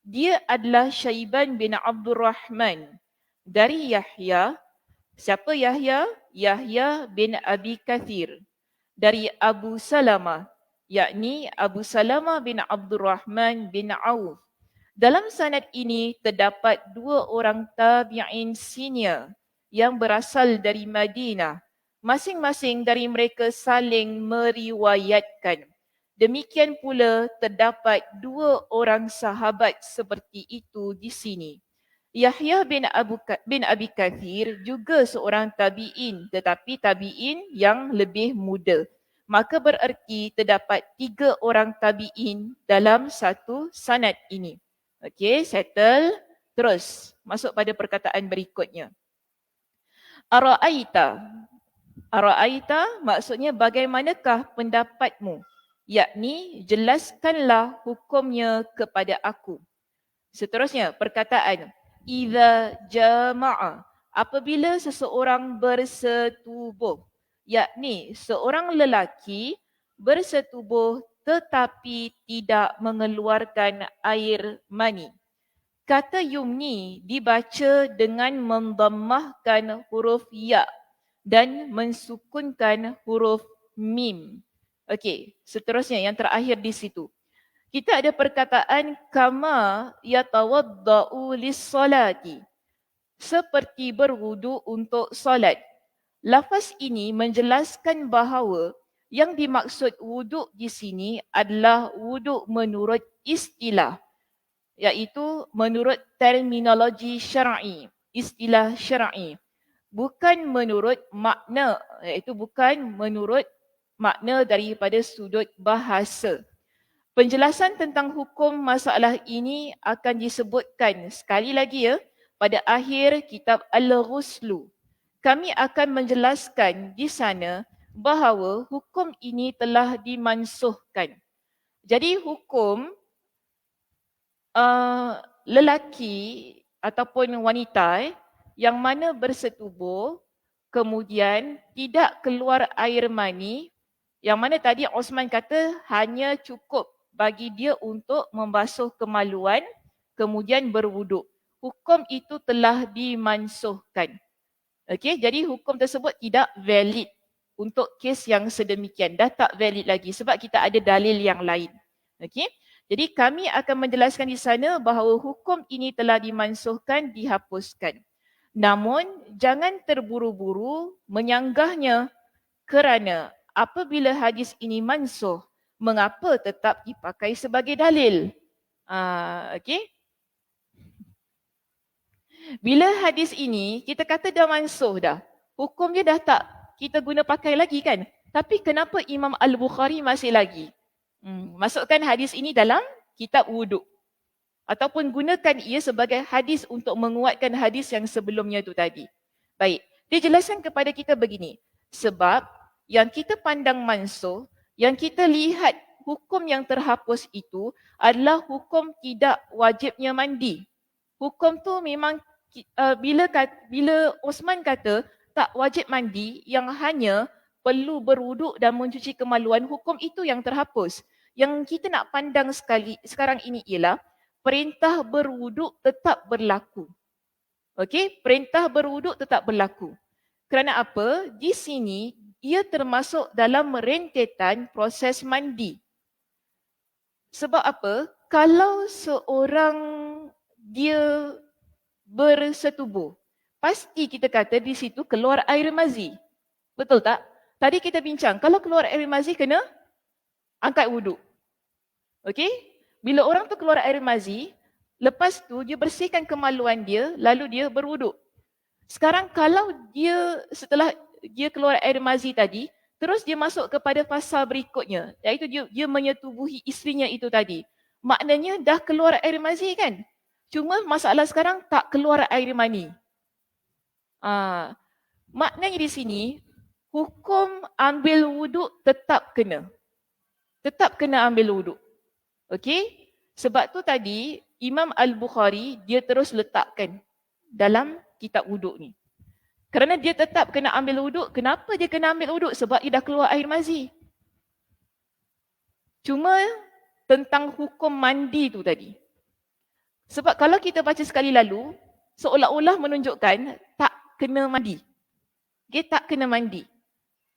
dia adalah Syaiban bin Abdul Rahman dari Yahya Siapa Yahya? Yahya bin Abi Kathir. Dari Abu Salamah, yakni Abu Salamah bin Abdurrahman bin Auf. Dalam sanad ini terdapat dua orang tabi'in senior yang berasal dari Madinah. Masing-masing dari mereka saling meriwayatkan. Demikian pula terdapat dua orang sahabat seperti itu di sini. Yahya bin Abi Kathir juga seorang tabi'in, tetapi tabi'in yang lebih muda. Maka bererti terdapat 3 orang tabi'in dalam satu sanad ini. Okey, settle. Terus masuk pada perkataan berikutnya. Ara'aita. Ara'aita maksudnya bagaimanakah pendapatmu? Yakni jelaskanlah hukumnya kepada aku. Seterusnya perkataan idza jama'a, apabila seseorang bersetubuh, yakni seorang lelaki bersetubuh tetapi tidak mengeluarkan air mani. Kata yumni dibaca dengan mendammahkan huruf ya dan mensukunkan huruf mim. Okey, seterusnya yang terakhir di situ. Kita ada perkataan kama yatawaddau lis-salati, seperti berwudu untuk solat. Lafaz ini menjelaskan bahawa yang dimaksud wuduk di sini adalah wuduk menurut istilah, iaitu menurut terminologi syar'i, istilah syar'i. Bukan menurut makna, iaitu bukan menurut makna daripada sudut bahasa. Penjelasan tentang hukum masalah ini akan disebutkan sekali lagi pada akhir kitab Al-Ghuslu. Kami akan menjelaskan di sana bahawa hukum ini telah dimansuhkan. Jadi hukum lelaki ataupun wanita yang mana bersetubuh kemudian tidak keluar air mani, yang mana tadi Osman kata hanya cukup bagi dia untuk membasuh kemaluan kemudian berwuduk. Hukum itu telah dimansuhkan. Okey, jadi hukum tersebut tidak valid untuk kes yang sedemikian. Dah tak valid lagi sebab kita ada dalil yang lain. Okey. Jadi kami akan menjelaskan di sana bahawa hukum ini telah dimansuhkan, dihapuskan. Namun jangan terburu-buru menyanggahnya kerana apabila hadis ini mansuh, mengapa tetap dipakai sebagai dalil? Okey. Bila hadis ini kita kata dah mansuh dah, hukum dia dah tak kita guna pakai lagi kan? Tapi kenapa Imam Al-Bukhari masih lagi masukkan hadis ini dalam kitab wuduk ataupun gunakan ia sebagai hadis untuk menguatkan hadis yang sebelumnya tu tadi. Baik, dia jelaskan kepada kita begini, sebab yang kita pandang mansuh, yang kita lihat hukum yang terhapus itu adalah hukum tidak wajibnya mandi. Hukum tu memang bila Osman kata tak wajib mandi, yang hanya perlu berwuduk dan mencuci kemaluan, hukum itu yang terhapus. Yang kita nak pandang sekarang ini ialah perintah berwuduk tetap berlaku. Okey, perintah berwuduk tetap berlaku. Kerana apa? Di sini ia termasuk dalam rentetan proses mandi. Sebab apa? Kalau seorang dia bersetubuh, pasti kita kata di situ keluar air mazi. Betul tak? Tadi kita bincang, kalau keluar air mazi kena angkat wuduk. Okey? Bila orang tu keluar air mazi, lepas tu dia bersihkan kemaluan dia, lalu dia berwuduk. Sekarang kalau dia setelah dia keluar air mazi tadi, terus dia masuk kepada fasa berikutnya, iaitu dia menyetubuhi isterinya itu tadi. Maknanya dah keluar air mazi kan? Cuma masalah sekarang tak keluar air mani. Maknanya di sini, hukum ambil wuduk tetap kena. Tetap kena ambil wuduk. Okey? Sebab tu tadi Imam Al-Bukhari dia terus letakkan dalam kitab wuduk ni. Kerana dia tetap kena ambil wuduk. Kenapa dia kena ambil wuduk? Sebab dia dah keluar air mazi. Cuma tentang hukum mandi tu tadi. Sebab kalau kita baca sekali lalu, seolah-olah menunjukkan tak kena mandi. dia tak kena mandi.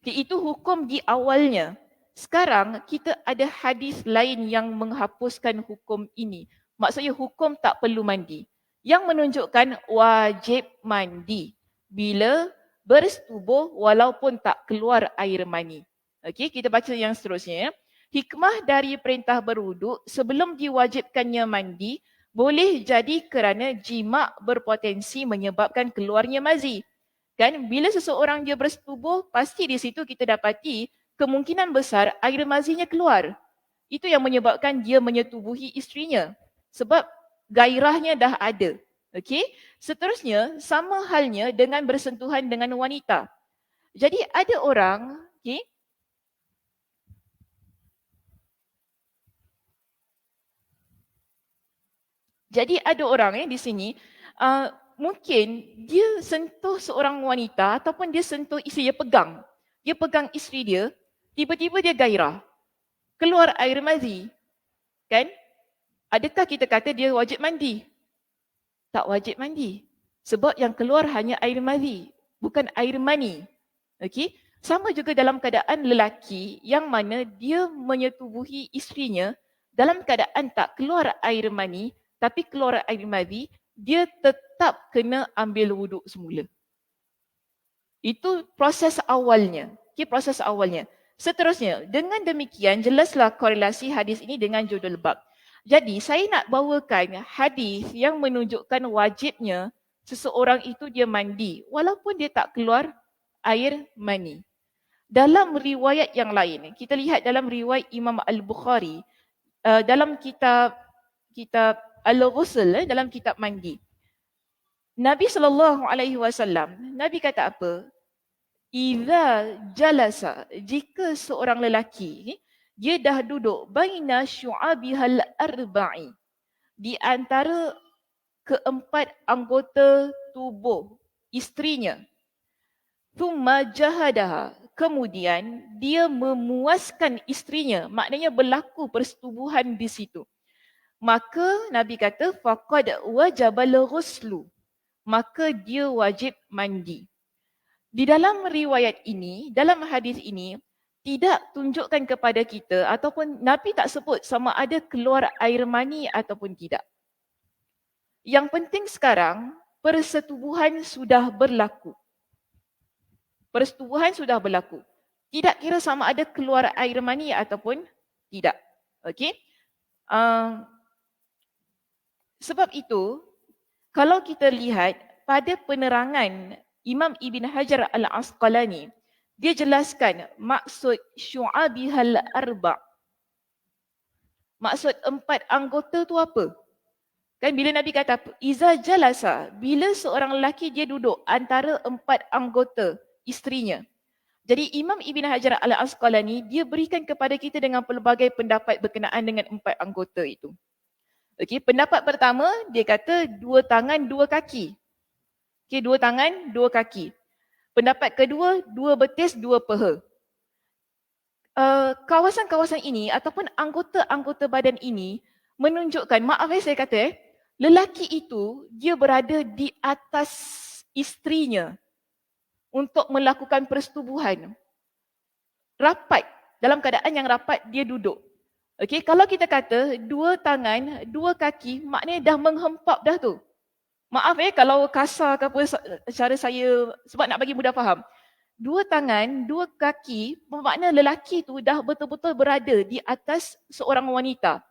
Itu hukum di awalnya. Sekarang kita ada hadis lain yang menghapuskan hukum ini. Maksudnya hukum tak perlu mandi. Yang menunjukkan wajib mandi bila bersetubuh walaupun tak keluar air mani. Okey, kita baca yang seterusnya. Hikmah dari perintah berwuduk sebelum diwajibkannya mandi boleh jadi kerana jima' berpotensi menyebabkan keluarnya mazi. Kan bila seseorang dia bersetubuh, pasti di situ kita dapati kemungkinan besar air mazinya keluar. Itu yang menyebabkan dia menyetubuhi isterinya. Sebab gairahnya dah ada. Okey? Seterusnya, sama halnya dengan bersentuhan dengan wanita. Jadi ada orang, okey, jadi ada orang di sini, mungkin dia sentuh seorang wanita ataupun dia sentuh isteri, dia pegang isteri dia, tiba-tiba dia gairah, keluar air mazi, kan? Adakah kita kata dia wajib mandi? Tak wajib mandi. Sebab yang keluar hanya air mazi, bukan air mani. Okey? Sama juga dalam keadaan lelaki yang mana dia menyetubuhi isterinya dalam keadaan tak keluar air mani tapi keluar air mazi, dia tetap kena ambil wuduk semula. Itu proses awalnya. Okay, proses awalnya. Seterusnya, dengan demikian jelaslah korelasi hadis ini dengan judul bab. Jadi saya nak bawakan hadis yang menunjukkan wajibnya seseorang itu dia mandi walaupun dia tak keluar air mani. Dalam riwayat yang lain, kita lihat dalam riwayat Imam Al-Bukhari, dalam kitab Al-Ghusl, dalam kitab mandi. Nabi SAW, Nabi kata apa? Iza jalasa, jika seorang lelaki dia dah duduk baina syu'abihal arba'i, di antara keempat anggota tubuh isterinya, thumma jahadaha, kemudian dia memuaskan isterinya, maknanya berlaku persetubuhan di situ, maka Nabi kata faqad wajabal ghuslu, maka dia wajib mandi. Di dalam riwayat ini, dalam hadis ini, tidak tunjukkan kepada kita ataupun Nabi tak sebut sama ada keluar air mani ataupun tidak. Yang penting sekarang, persetubuhan sudah berlaku. Persetubuhan sudah berlaku. Tidak kira sama ada keluar air mani ataupun tidak. Okey? Sebab itu, kalau kita lihat pada penerangan Imam Ibn Hajar Al-Asqalani, dia jelaskan maksud syu'abihal arba'. Maksud empat anggota tu apa? Kan bila Nabi kata, iza jalasa, bila seorang lelaki dia duduk antara empat anggota isterinya. Jadi Imam Ibn Hajar Al-Asqalani, dia berikan kepada kita dengan pelbagai pendapat berkenaan dengan empat anggota itu. Okey, pendapat pertama, dia kata dua tangan, dua kaki. Okey, dua tangan, dua kaki. Pendapat kedua, dua betis, dua peha. Kawasan-kawasan ini ataupun anggota-anggota badan ini menunjukkan, maaf saya kata, lelaki itu dia berada di atas isterinya untuk melakukan persetubuhan. Rapat, dalam keadaan yang rapat dia duduk. Okey, kalau kita kata dua tangan, dua kaki, maknanya dah menghempap dah tu. Maaf kalau kasar ke apa cara saya, sebab nak bagi mudah faham. Dua tangan, dua kaki, bermakna lelaki tu dah betul-betul berada di atas seorang wanita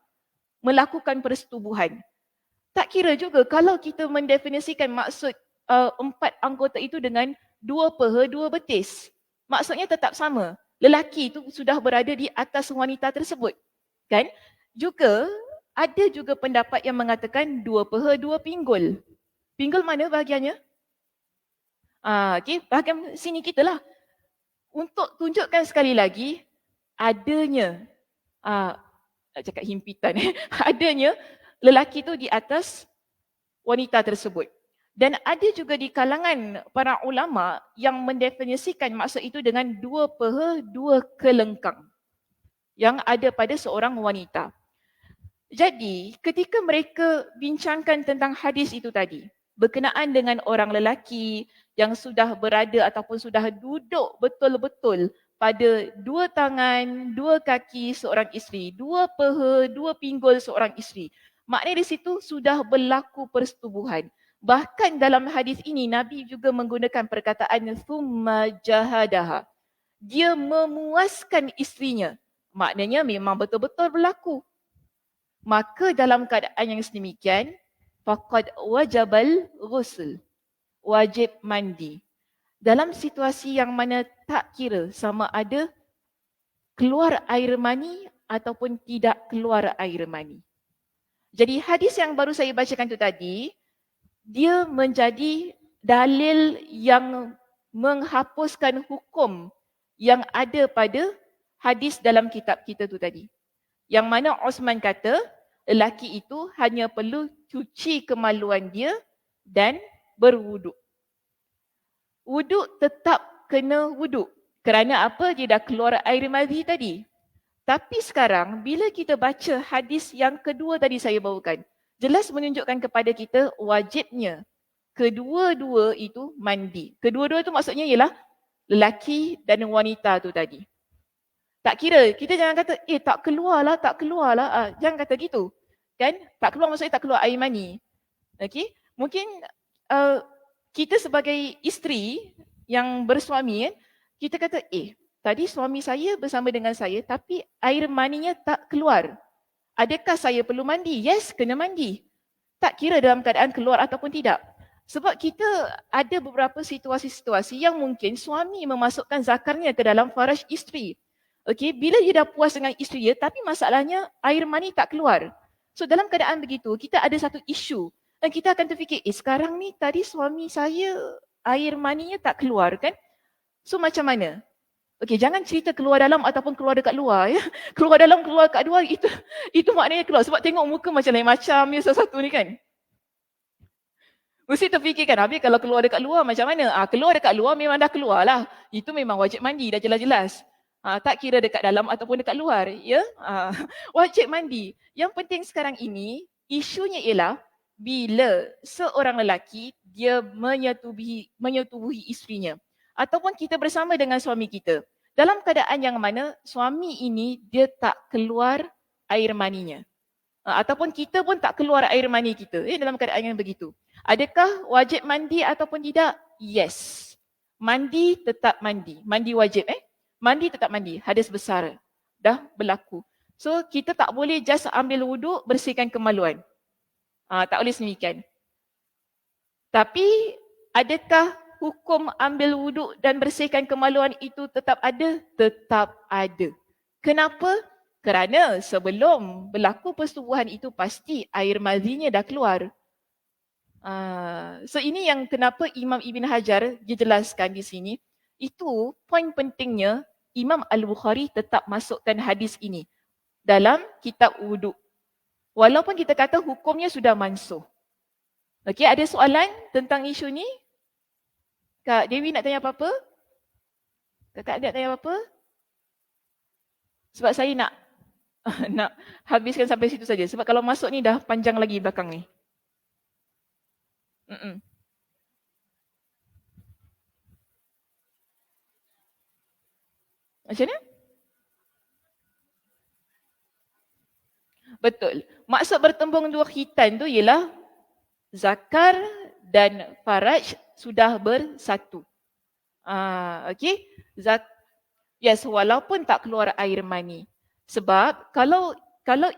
melakukan persetubuhan. Tak kira juga kalau kita mendefinisikan maksud empat anggota itu dengan dua peha, dua betis. Maksudnya tetap sama. Lelaki itu sudah berada di atas wanita tersebut. Kan? Juga ada juga pendapat yang mengatakan dua peha, dua pinggul. Pinggul mana bahagiannya? Okay, bahagian sini kita lah. Untuk tunjukkan sekali lagi, adanya, nak cakap himpitan, adanya lelaki tu di atas wanita tersebut. Dan ada juga di kalangan para ulama yang mendefinisikan maksud itu dengan dua peha, dua kelengkang yang ada pada seorang wanita. Jadi, ketika mereka bincangkan tentang hadis itu tadi, berkenaan dengan orang lelaki yang sudah berada ataupun sudah duduk betul-betul pada dua tangan, dua kaki seorang isteri, dua peha, dua pinggul seorang isteri. Maknanya di situ sudah berlaku persetubuhan. Bahkan dalam hadis ini Nabi juga menggunakan perkataan thumma jahadaha. Dia memuaskan isterinya. Maknanya memang betul-betul berlaku. Maka dalam keadaan yang sedemikian, faqad wajabal ghusl. Wajib mandi. Dalam situasi yang mana tak kira sama ada keluar air mani ataupun tidak keluar air mani. Jadi hadis yang baru saya bacakan tu tadi, dia menjadi dalil yang menghapuskan hukum yang ada pada hadis dalam kitab kita tu tadi. Yang mana Osman kata, lelaki itu hanya perlu cuci kemaluan dia dan berwuduk. Wuduk tetap kena wuduk. Kerana apa? Dia dah keluar air madhi tadi. Tapi sekarang, bila kita baca hadis yang kedua tadi saya bawakan, jelas menunjukkan kepada kita wajibnya kedua-dua itu mandi. Kedua-dua itu maksudnya ialah lelaki dan wanita tu tadi. Tak kira, kita jangan kata, tak keluarlah, tak keluarlah. Jangan kata gitu. Kan? Tak keluar maksudnya tak keluar air mani. Okay? Mungkin kita sebagai isteri yang bersuami, kita kata, tadi suami saya bersama dengan saya tapi air maninya tak keluar. Adakah saya perlu mandi? Yes, kena mandi. Tak kira dalam keadaan keluar ataupun tidak. Sebab kita ada beberapa situasi-situasi yang mungkin suami memasukkan zakarnya ke dalam faraj isteri. Okey, bila dia dah puas dengan isteri dia tapi masalahnya air mani tak keluar. So dalam keadaan begitu, kita ada satu isu dan kita akan terfikir, sekarang ni tadi suami saya air maninya tak keluar kan? So macam mana? Okey, jangan cerita keluar dalam ataupun keluar dekat luar ya. Keluar dalam, keluar kat luar itu maknanya keluar sebab tengok muka macam lain macam ya satu-satu ni kan. Mesti terfikirkan, habis kalau keluar dekat luar macam mana? Keluar dekat luar memang dah keluar lah. Itu memang wajib mandi, dah jelas-jelas. Tak kira dekat dalam ataupun dekat luar. Ya? Wajib mandi. Yang penting sekarang ini, isunya ialah bila seorang lelaki, dia menyetubuhi isterinya. Ataupun kita bersama dengan suami kita. Dalam keadaan yang mana suami ini, dia tak keluar air maninya. Ataupun kita pun tak keluar air mani kita dalam keadaan yang begitu. Adakah wajib mandi ataupun tidak? Yes. Mandi tetap mandi. Mandi wajib Mandi tetap mandi. Hadis besar dah berlaku. So kita tak boleh just ambil wuduk, bersihkan kemaluan. Tak boleh sedemikian. Tapi adakah hukum ambil wuduk dan bersihkan kemaluan itu tetap ada? Tetap ada. Kenapa? Kerana sebelum berlaku persetubuhan itu pasti air madhinya dah keluar. So ini yang kenapa Imam Ibn Hajar dijelaskan di sini. Itu poin pentingnya Imam Al-Bukhari tetap masukkan hadis ini dalam kitab wuduk. Walaupun kita kata hukumnya sudah mansuh. Okey, ada soalan tentang isu ni? Kak Dewi nak tanya apa-apa? Kakak nak tanya apa-apa? Sebab saya nak habiskan sampai situ saja. Sebab kalau masuk ni dah panjang lagi belakang ni. Macam mana? Betul. Maksud bertembung dua khitan tu ialah zakar dan faraj sudah bersatu. Okey. Yes, walaupun tak keluar air mani. Sebab kalau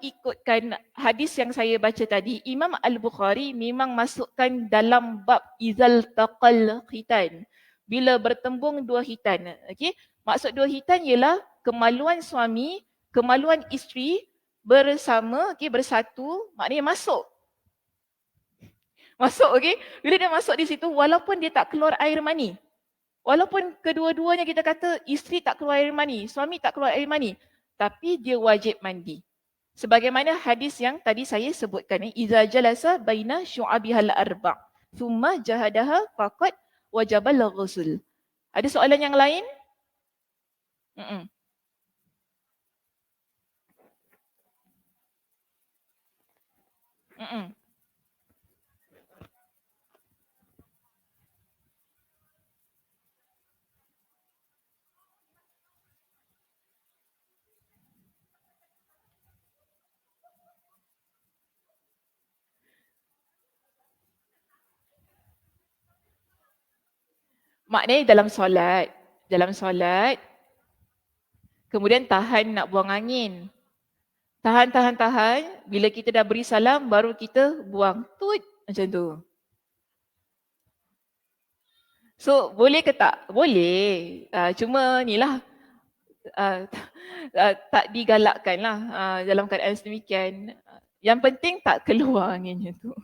ikutkan hadis yang saya baca tadi, Imam Al-Bukhari memang masukkan dalam bab izal taqal khitan. Bila bertembung dua khitan. Okey. Maksud dua khitan ialah kemaluan suami, kemaluan isteri bersama, bersatu, maknanya masuk. Masuk, okey. Bila dia masuk di situ, walaupun dia tak keluar air mani. Walaupun kedua-duanya kita kata isteri tak keluar air mani, suami tak keluar air mani. Tapi dia wajib mandi. Sebagaimana hadis yang tadi saya sebutkan. Iza jalasa baina syu'abihal arba' thumma jahadaha faqad wajabal ghusl. Ada soalan yang lain? Maknanya dalam solat, kemudian tahan nak buang angin. Tahan. Bila kita dah beri salam, baru kita buang. Tut, macam tu. So, boleh ke tak? Boleh. Cuma ni lah, tak digalakkan lah dalam keadaan sedemikian. Yang penting tak keluar anginnya tu.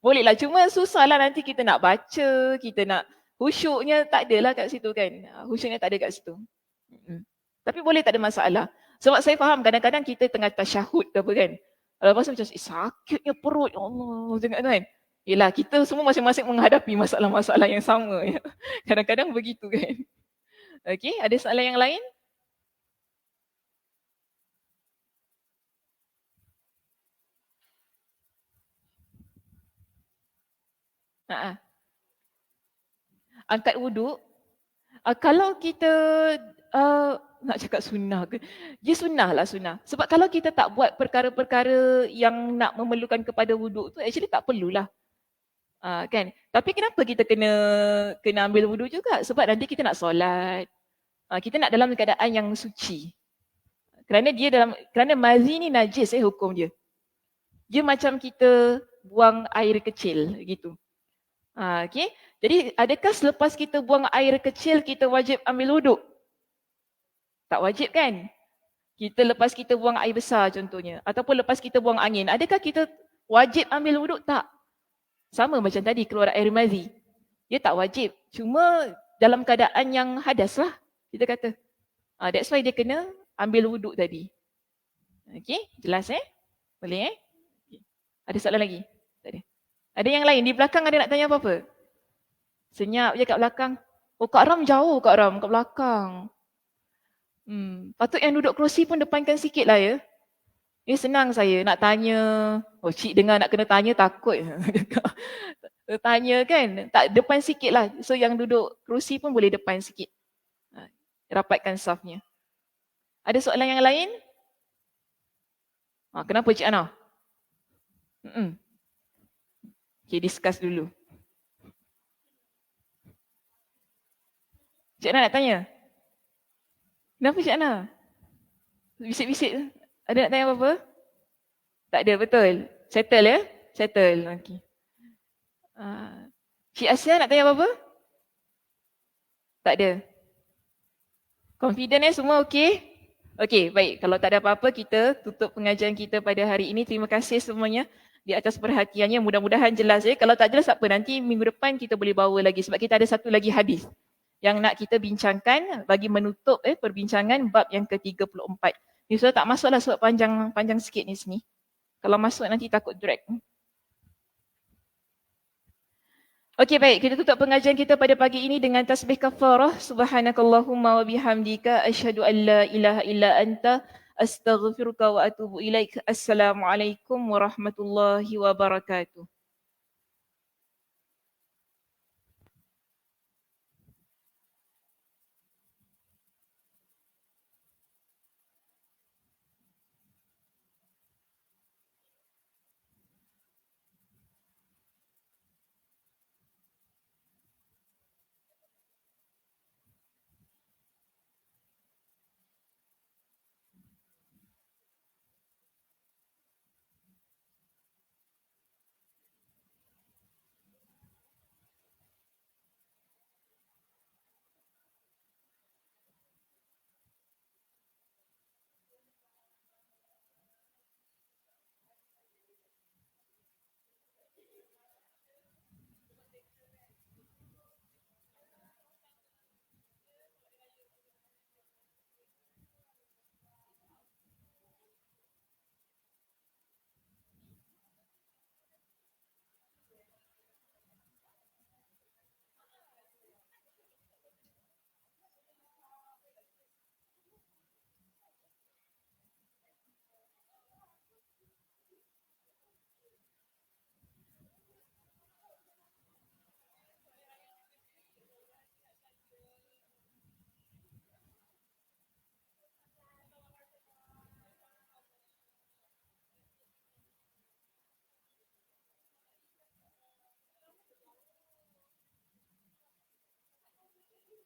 Boleh lah, cuma susah lah nanti kita nak baca, kita nak khusyuknya tak adalah kat situ kan. Khusyuknya tak ada kat situ. Tapi boleh, tak ada masalah. Sebab saya faham kadang-kadang kita tengah tasyahud ke apa kan. Lepas tu macam sakitnya perut, ya Allah, macam kan. Yelah, kita semua masing-masing menghadapi masalah-masalah yang sama. Ya. Kadang-kadang begitu kan. Okey, ada soalan yang lain? Angkat wuduk. Kalau kita nak cakap sunnah ke? Dia sunnah lah sunnah. Sebab kalau kita tak buat perkara-perkara yang nak memerlukan kepada wuduk tu, actually tak perlulah. Kan? Tapi kenapa kita kena ambil wuduk juga? Sebab nanti kita nak solat. Kita nak dalam keadaan yang suci. Kerana mazi ni najis hukum dia. Dia macam kita buang air kecil gitu. Okay. Jadi adakah selepas kita buang air kecil kita wajib ambil wuduk? Tak wajib kan? Lepas kita buang air besar contohnya. Ataupun lepas kita buang angin. Adakah kita wajib ambil wuduk? Tak. Sama macam tadi keluar air mazi. Dia tak wajib. Cuma dalam keadaan yang hadas lah. Kita kata. That's why dia kena ambil wuduk tadi. Okay. Jelas Boleh Ada soalan lagi? Tak ada. Ada yang lain? Di belakang ada nak tanya apa-apa? Senyap je kat belakang. Oh, Kak Ram jauh Kak Ram kat belakang. Patut yang duduk kerusi pun depankan sikit lah ya. Ini senang saya nak tanya. Oh, cik dengar nak kena tanya takut. Tanya kan? Tak, depan sikit lah. So yang duduk kerusi pun boleh depan sikit. Rapatkan safnya. Ada soalan yang lain? Kenapa Cik Ana? Okay, discuss dulu. Cik Ana nak tanya? Kenapa Cik Ana? Bisik-bisik. Ada nak tanya apa-apa? Tak ada, betul. Settle ya? Settle. Okay. Cik Asia nak tanya apa-apa? Tak ada. Confident semua okey? Okey, baik. Kalau tak ada apa-apa, kita tutup pengajian kita pada hari ini. Terima kasih semuanya di atas perhatiannya. Mudah-mudahan jelas Kalau tak jelas apa, nanti minggu depan kita boleh bawa lagi. Sebab kita ada satu lagi hadis yang nak kita bincangkan bagi menutup perbincangan bab yang ke-34. Ni sudah tak masuklah sebab panjang sikit ni sini. Kalau masuk nanti takut drag. Okey, baik, kita tutup pengajian kita pada pagi ini dengan tasbih kafarah. Subhanakallahumma wa bihamdika asyhadu an la ilaha illa anta astaghfiruka wa atubu ilaik. Assalamualaikum warahmatullahi wabarakatuh.